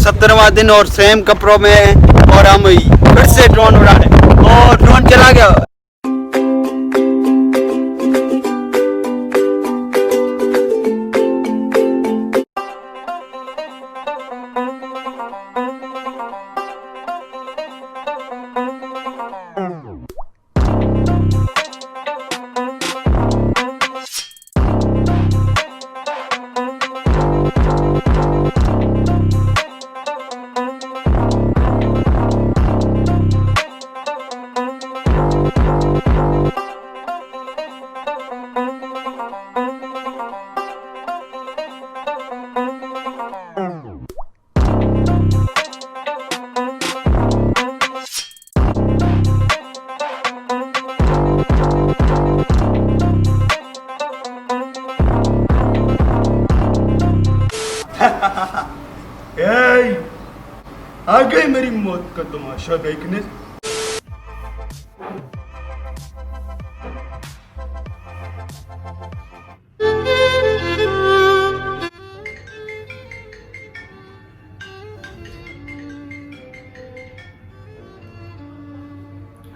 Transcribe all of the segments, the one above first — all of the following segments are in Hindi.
17वां दिन और सेम कपड़ों में और हम फिर से ड्रोन उड़ा रहे हैं और ड्रोन चला गया। आ गई मेरी मौत का तमाशा देखने।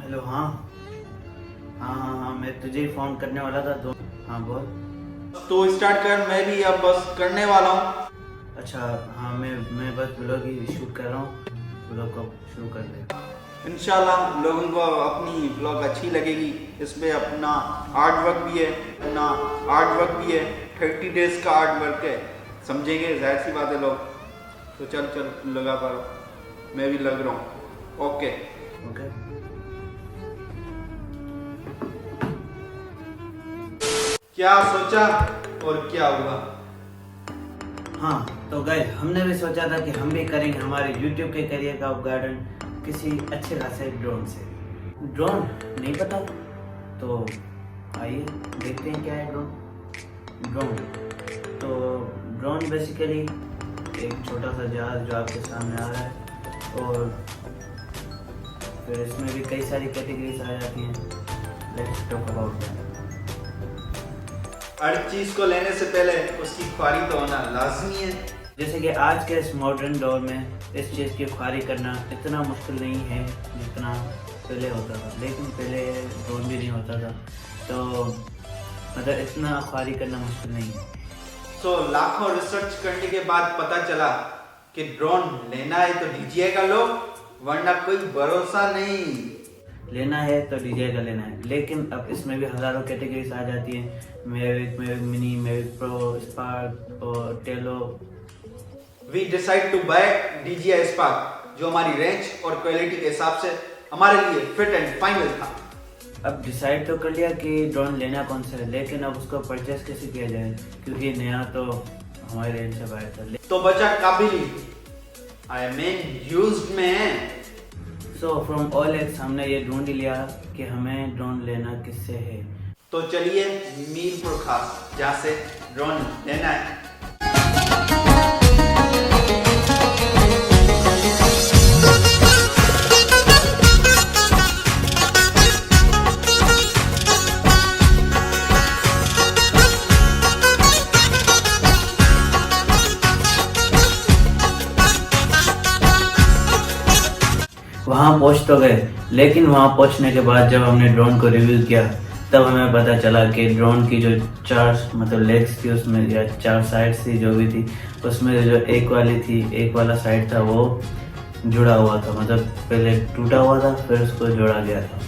हेलो। हाँ, मैं तुझे ही फोन करने वाला था। तो हाँ बोल। तो स्टार्ट कर, मैं भी अब बस करने वाला हूँ। अच्छा हाँ, मैं बस ब्लॉग ही शूट कर रहा हूँ। ब्लॉग को शुरू कर दे। इंशाल्लाह लोगों को अपनी ब्लॉग अच्छी लगेगी। इसमें अपना आर्ट वर्क भी है, 30 डेज का आर्ट वर्क है, समझेंगे जाहिर सी बात है लोग। तो चल लगा करो, मैं भी लग रहा हूँ। ओके। क्या सोचा और क्या हुआ? हाँ तो गाइस, हमने भी सोचा था कि हम भी करेंगे हमारे YouTube के करियर का गार्डन किसी अच्छे खासे ड्रोन से। ड्रोन नहीं पता तो आइए देखते हैं क्या है ड्रोन। तो ड्रोन बेसिकली एक छोटा सा जहाज जो आपके सामने आ रहा है, और फिर इसमें भी कई सारी कैटेगरीज आ जाती हैं। Let's talk about that. हर चीज को लेने से पहले उसकी ख्वारी तो होना लाजमी है। जैसे कि आज के इस मॉडर्न दौर में इस चीज़ की ख्वारी करना इतना मुश्किल नहीं है जितना पहले होता था। लेकिन पहले ड्रोन भी नहीं होता था, तो मतलब इतना ख्वारी करना मुश्किल नहीं है। तो लाखों रिसर्च करने के बाद पता चला कि ड्रोन लेना है तो डीजीआई का लो, वरना कोई भरोसा नहीं। लेना है तो डीजे का लेना है, लेकिन अब इसमें भी हज़ारों कैटेगरीज आ जाती हैं। Mavic mini, Mavic pro, Spark और Tello. We decide to buy DJI Spark, जो हमारी रेंज और क्वालिटी के हिसाब से हमारे लिए फिट एंड फाइनल था। अब डिसाइड तो कर लिया कि ड्रोन लेना कौन सा है, लेकिन अब उसको परचेस कैसे किया जाए, क्योंकि नया तो हमारे रेंज से बाहर था। तो बचा काबिल, आई मीन यूज्ड में। सो फ्रॉम ऑल एक्स हमने ये ढूंढ लिया कि हमें ड्रोन लेना किससे है। तो चलिए मीरपुर खास, जहाँ से ड्रोन लेना है। वहाँ पहुँच तो गए, लेकिन वहाँ पहुँचने के बाद जब हमने ड्रोन को रिव्यू किया तब हमें पता चला कि ड्रोन की जो 4 मतलब लेग्स थी उसमें, या 4 साइड्स थी जो भी थी उसमें, जो एक वाली थी, एक वाला साइड था वो जुड़ा हुआ था। मतलब पहले टूटा हुआ था, फिर उसको जोड़ा गया था।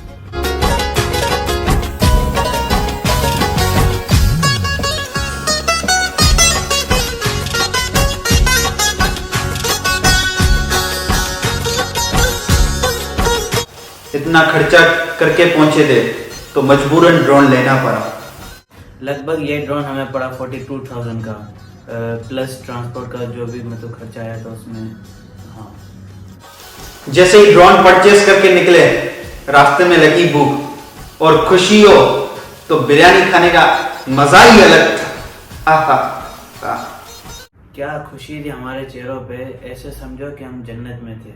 इतना खर्चा करके पहुंचे थे तो मजबूरन ड्रोन लेना पड़ा। लगभग ये ड्रोन हमें पड़ा 42,000 का, प्लस ट्रांसपोर्ट का जो भी मतलब खर्चा आया था उसमें। हाँ, जैसे ही ड्रोन परचेस करके निकले, रास्ते में लगी भूख और खुशी हो तो बिरयानी खाने का मजा ही अलग था। आहा, क्या खुशी थी हमारे चेहरों पे, ऐसे समझो कि हम जन्नत में थे।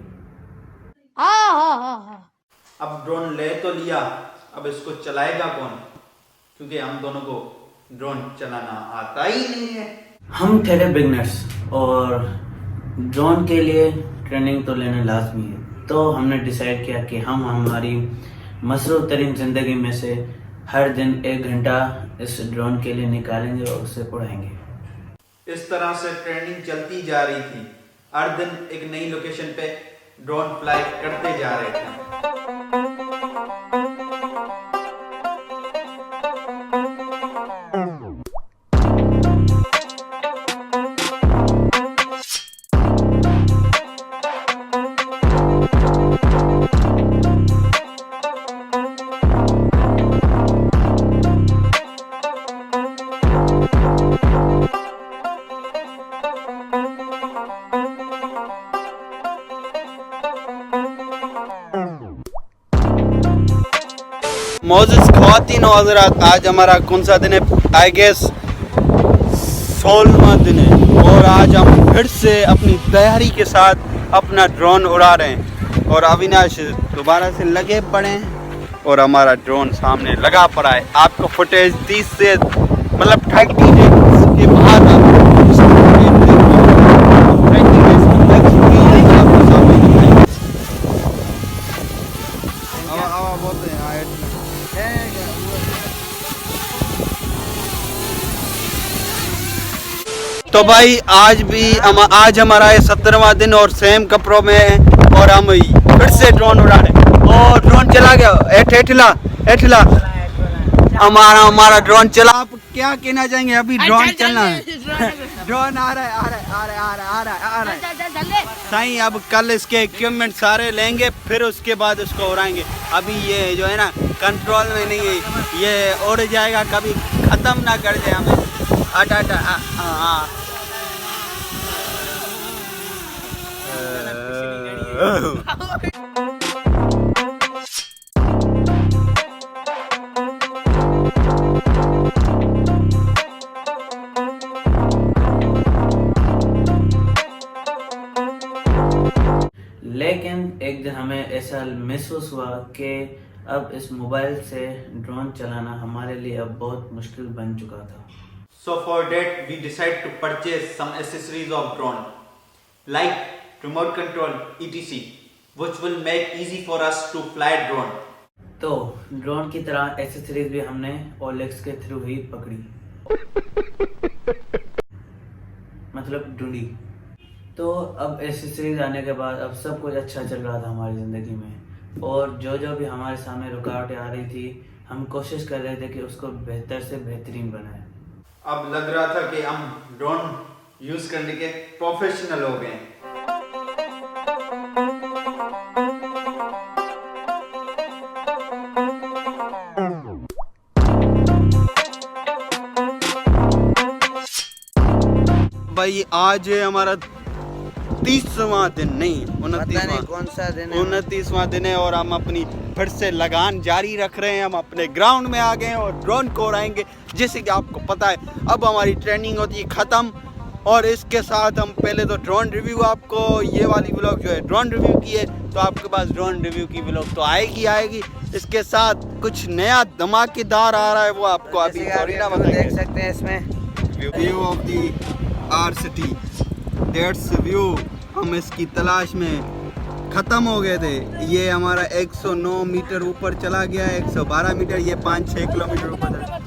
अब ड्रोन ले तो लिया, अब इसको चलाएगा कौन? क्योंकि हम दोनों को ड्रोन चलाना आता ही नहीं है। हम थे बिगनर्स और ड्रोन के लिए ट्रेनिंग तो लेना लाजमी है, तो हमने डिसाइड किया कि हम हमारी मसरूफ़ तरीन ज़िंदगी में से हर दिन 1 घंटा इस ड्रोन के लिए निकालेंगे और उसे उड़ाएंगे। इस तरह से ट्रेनिंग चलती जा रही थी। हर दिन एक नई लोकेशन पे ड्रोन फ्लाई करते जा रहे थे। मोअज़्ज़िज़ ख़वातीन और हज़रात, आज हमारा कौन सा दिन है? आई गेस 16वां दिन है और आज हम फिर से अपनी तैयारी के साथ अपना ड्रोन उड़ा रहे हैं और अविनाश दोबारा से लगे पड़े हैं और हमारा ड्रोन सामने लगा पड़ा है। आपको फुटेज 30 से मतलब 30 डेज के बाद आप इसकी फुटेज देखो, 30 डेज की नेक्स्ट वीडियो आपको सामने दिखाएंगे। हवा बोलते हैं तो भाई आज हमारा है 17वां दिन और सेम कपड़ों में है और हम फिर से ड्रोन उड़ा रहे हैं और ड्रोन चला गया। एठला हमारा ड्रोन चला। आप क्या कहना चाहेंगे? अभी ड्रोन चलना है। ड्रोन आ रहा है। सही, अब कल इसके इक्विपमेंट सारे लेंगे, फिर उसके बाद उसको उड़ाएंगे। अभी ये जो है ना कंट्रोल में नहीं है, ये उड़ जाएगा, कभी ख़त्म ना कर दे हमें। हाँ लेकिन एक दिन हमें ऐसा महसूस हुआ कि अब इस मोबाइल से ड्रोन चलाना हमारे लिए अब बहुत मुश्किल बन चुका था। So for that we decide to purchase some accessories of drone like remote control etc which will make easy for us to fly drone. तो ड्रोन की तरह एक्सेसरीज भी हमने OLX के थ्रू ही पकड़ी, मतलब ढूंढी। तो अब एक्सेसरीज आने के बाद अब सब कुछ अच्छा चल रहा था हमारी ज़िंदगी में और जो भी हमारे सामने रुकावटें आ रही थी हम कोशिश कर रहे थे कि उसको बेहतर से बेहतरीन बनाएं। अब लग रहा था कि हम ड्रोन यूज करने के प्रोफेशनल हो गए। भाई आज है हमारा 30वां दिन, नहीं 29वां, कौन सा दिन है? 29वां दिन है और हम अपनी फिर से लगान जारी रख रहे हैं। हम अपने ग्राउंड में आ गए हैं और ड्रोन को उड़ाएंगे। जैसे कि आपको पता है अब हमारी ट्रेनिंग होती है ख़त्म और इसके साथ हम पहले तो ड्रोन रिव्यू, आपको ये वाली व्लॉग जो है ड्रोन रिव्यू की है तो आपके पास ड्रोन रिव्यू की व्लॉग तो आएगी। इसके साथ कुछ नया धमाकेदार आ रहा है, वो आपको अभी थोड़ी ना बताएंगे। देख सकते हैं इसमें view of the are city, that's view. हम इसकी तलाश में ख़त्म हो गए थे। ये हमारा 109 मीटर ऊपर चला गया है, 112 मीटर, ये 5-6 किलोमीटर ऊपर था।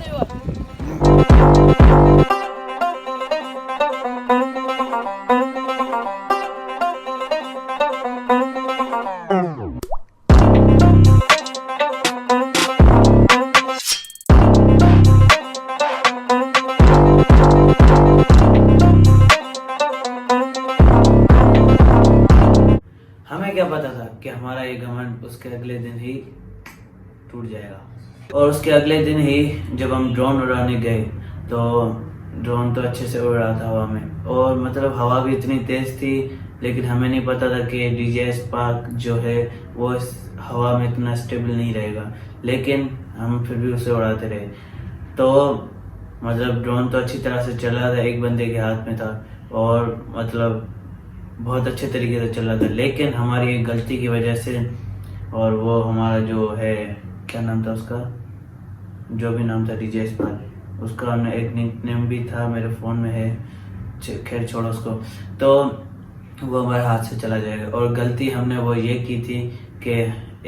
हमें क्या पता था कि हमारा ये घमंड उसके अगले दिन ही टूट जाएगा। और उसके अगले दिन ही जब हम ड्रोन उड़ाने गए तो ड्रोन तो अच्छे से उड़ रहा था हवा में और मतलब हवा भी इतनी तेज़ थी, लेकिन हमें नहीं पता था कि DJI स्पार्क जो है वो इस हवा में इतना स्टेबल नहीं रहेगा, लेकिन हम फिर भी उसे उड़ाते रहे। तो मतलब ड्रोन तो अच्छी तरह से चल रहा था, एक बंदे के हाथ में था और मतलब बहुत अच्छे तरीके से चल रहा था, लेकिन हमारी एक गलती की वजह से, और वो हमारा जो है क्या नाम था उसका, जो भी नाम था DJI स्पार्क, उसका हमने एक निक नेम भी था, मेरे फ़ोन में है, खैर छोड़ो उसको। तो वो हमारे हाथ से चला जाएगा। और गलती हमने वो ये की थी कि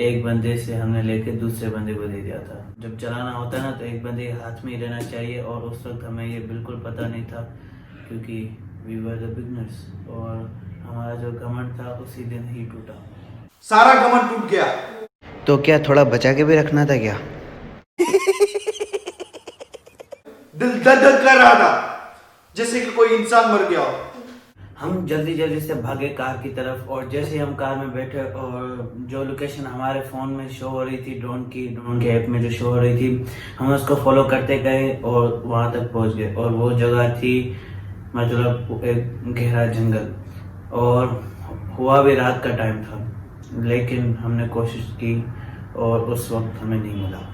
एक बंदे से हमने लेके दूसरे बंदे को दे दिया था। जब चलाना होता है ना तो एक बंदे के हाथ में ही रहना चाहिए, और उस वक्त हमें ये बिल्कुल पता नहीं था क्योंकि वी वर द बिगनर्स, और हमारा जो घमंड था उसी दिन ही टूटा। सारा घमंड टूट गया। तो क्या थोड़ा बचा के भी रखना था क्या? दिल धक धक कर रहा था जैसे कि कोई इंसान मर गया हो। हम जल्दी जल्दी से भागे कार की तरफ, और जैसे ही हम कार में बैठे और जो लोकेशन हमारे फ़ोन में शो हो रही थी, ड्रोन के ऐप में जो शो हो रही थी, हम उसको फॉलो करते गए और वहाँ तक पहुँच गए। और वो जगह थी मतलब एक गहरा जंगल, और हुआ भी रात का टाइम था, लेकिन हमने कोशिश की और उस वक्त हमें नहीं मिला।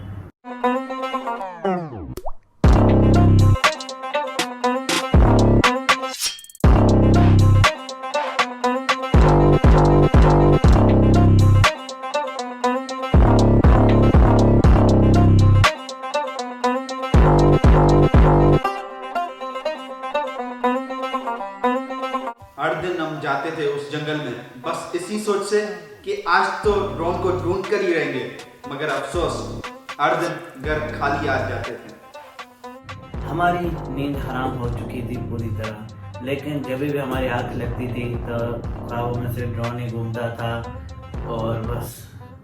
हर दिन हम जाते थे उस जंगल में बस इसी सोच से कि आज तो ड्रोन को ढूंढ कर ही रहेंगे, मगर अफसोस हर दिन घर खाली आ जाते थे। हमारी नींद हराम हो चुकी थी पूरी तरह, लेकिन जब भी हमारी आंख लगती थी तो ख्वाबों में से ड्रोन ही घूमता था, और बस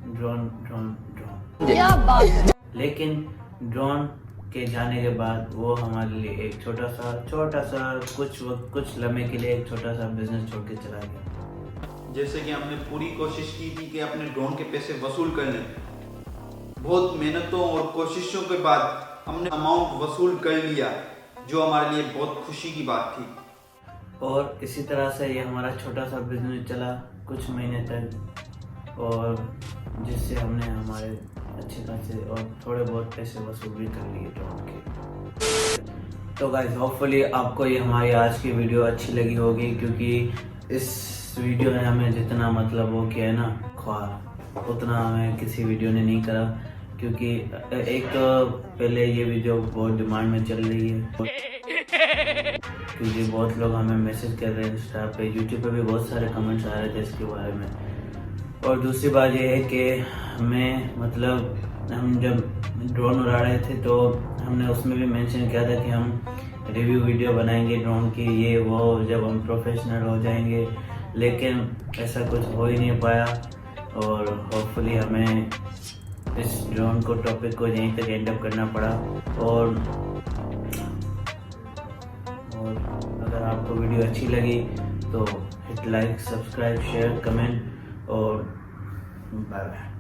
ड्रोन ड्रोन ड्रोन। क्या बात है। लेकिन ड्रोन के जाने के बाद वो हमारे लिए एक छोटा सा कुछ लम्हे के लिए एक छोटा सा बिजनेस छोड़ के चला गया। जैसे कि हमने पूरी कोशिश की थी कि अपने ड्रोन के पैसे वसूल कर लें। बहुत मेहनतों और कोशिशों के बाद हमने अमाउंट वसूल कर लिया, जो हमारे लिए बहुत खुशी की बात थी। और इसी तरह से ये हमारा छोटा सा बिजनेस चला कुछ महीने तक, और जिससे हमने हमारे अच्छे खासे और थोड़े बहुत पैसे वसूल भी कर लिए ड्रोन के। तो गाइस होपफुली आपको ये हमारी आज की वीडियो अच्छी लगी होगी, क्योंकि इस वीडियो ने हमें जितना मतलब वो किया है ना ख्वाब, उतना हमें किसी वीडियो ने नहीं करा। क्योंकि एक तो पहले ये वीडियो बहुत डिमांड में चल रही है, क्योंकि बहुत लोग हमें मैसेज कर रहे हैं इंस्टा पे, यूट्यूब पे भी बहुत सारे कमेंट्स आ रहे थे इसके बारे में। और दूसरी बात ये है कि हमें मतलब हम जब ड्रोन उड़ा रहे थे तो हमने उसमें भी मेंशन किया था कि हम रिव्यू वीडियो बनाएंगे ड्रोन की, ये वो, जब हम प्रोफेशनल हो जाएंगे, लेकिन ऐसा कुछ हो ही नहीं पाया। और होपफुली हमें इस ड्रोन को टॉपिक को यहीं तक एंड अप करना पड़ा। और अगर आपको वीडियो अच्छी लगी तो hit like, subscribe, share, comment, और बाय बाय।